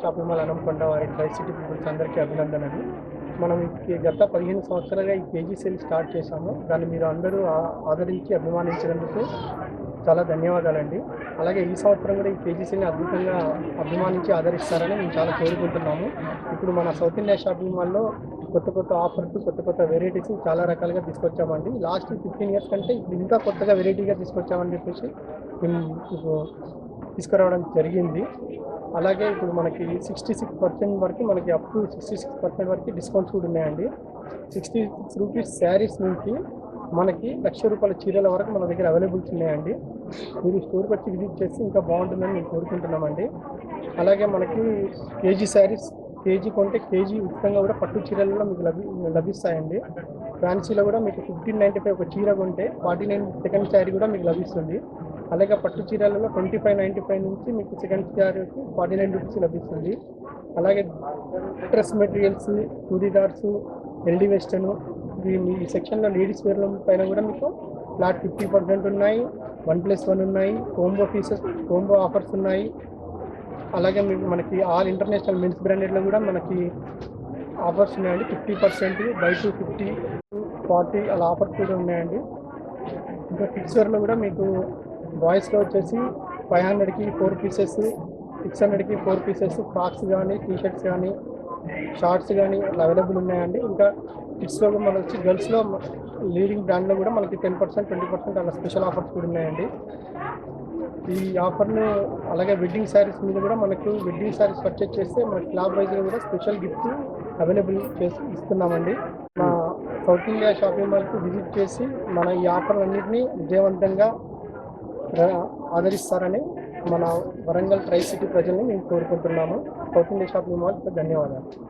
Shopping mall Hanumakonda వారి try city peoples అందరికీ అభినందనలు. మనం గత 15 సంవత్సరాలుగా ఈ కేజీ సేల్ స్టార్ట్ చేశాము. దాన్ని మీరు అందరూ ఆదరించి అభిమానించినందుకు చాలా ధన్యవాదాలండి. అలాగే ఈ సంవత్సరం కూడా ఈ కేజీ సేల్ని అద్భుతంగా అభిమానించి ఆదరిస్తారని మేము చాలా కోరుకుంటున్నాము. ఇప్పుడు మన సౌత్ ఇండియా షాపింగ్ మాల్లో కొత్త ఆఫర్స్, కొత్త వెరైటీస్ చాలా రకాలుగా తీసుకొచ్చామండి. లాస్ట్ 15 ఇయర్స్ కంటే ఇప్పుడు ఇంకా కొత్తగా వెరైటీగా తీసుకొచ్చామని చెప్పేసి మేము తీసుకురావడం జరిగింది. అలాగే ఇప్పుడు మనకి 66% వరకు మనకి అప్ టు 66% వరకు డిస్కౌంట్స్ కూడా ఉన్నాయండి. 66 రూపీస్ శారీస్ నుంచి మనకి ₹1,00,000 చీరల వరకు మన దగ్గర అవైలబుల్స్ ఉన్నాయండి. మీరు స్టోర్కి వచ్చి విజిట్ చేసి ఇంకా బాగుంటుందని మేము కోరుకుంటున్నామండి. అలాగే మనకి కేజీ శారీస్, కేజీ కొంటే కేజీ ఉచితంగా కూడా పట్టు చీరలలో మీకు లభిస్తాయండి. ఫ్యాన్సీలో కూడా మీకు 1595 ఒక చీర కొంటే 49 సెకండ్ శారీ కూడా మీకు లభిస్తుంది. అలాగే పట్టు చీరలలో 2595 నుంచి మీకు సెకండ్ శారీకి 49 రూపీస్ లభిస్తుంది. అలాగే dress materials, churidars, LD western ఈ సెక్షన్లో లేడీస్ వేర్ల పైన కూడా మీకు ఫ్లాట్ 50% ఉన్నాయి, 1+1 ఉన్నాయి, కోంబో ఆఫర్స్ ఉన్నాయి. అలాగే మనకి ఆల్ ఇంటర్నేషనల్ మెన్స్ బ్రాండెడ్లో కూడా మనకి ఆఫర్స్ ఉన్నాయండి. 50%, బై 2 50, 40 అలా ఆఫర్స్ కూడా ఉన్నాయండి. ఇంకా కిడ్స్ వేర్లో కూడా మీకు బాయ్స్లో వచ్చేసి 500కి 4 పీసెస్, 600కి 4 పీసెస్ ఫ్రాక్స్ కానీ, టీషర్ట్స్ కానీ, షార్ట్స్ కానీ అలా అవైలబుల్ ఉన్నాయండి. ఇంకా కిడ్స్లో మనకు వచ్చి గర్ల్స్లో లీడింగ్ బ్రాండ్లో కూడా మనకి 10%, 20% అలా స్పెషల్ ఆఫర్స్ కూడా ఉన్నాయండి. ఈ ఆఫర్ను అలాగే వెడ్డింగ్ శారీస్ మీద కూడా మనకు వెడ్డింగ్ శారీస్ పర్చేజ్ చేస్తే మనకి స్లాబ్ వైజ్గా కూడా స్పెషల్ గిఫ్ట్ అవైలబుల్ చేసి ఇస్తున్నామండి. మా సౌత్ ఇండియా షాపింగ్ మాల్కి విజిట్ చేసి మన ఈ ఆఫర్లన్నింటినీ విజయవంతంగా ఆదరిస్తారని మన వరంగల్ ట్రై సిటీ ప్రజల్ని మేము కోరుకుంటున్నాము. సౌత్ ఇండియా షాపింగ్ మాల్ ధన్యవాదాలు.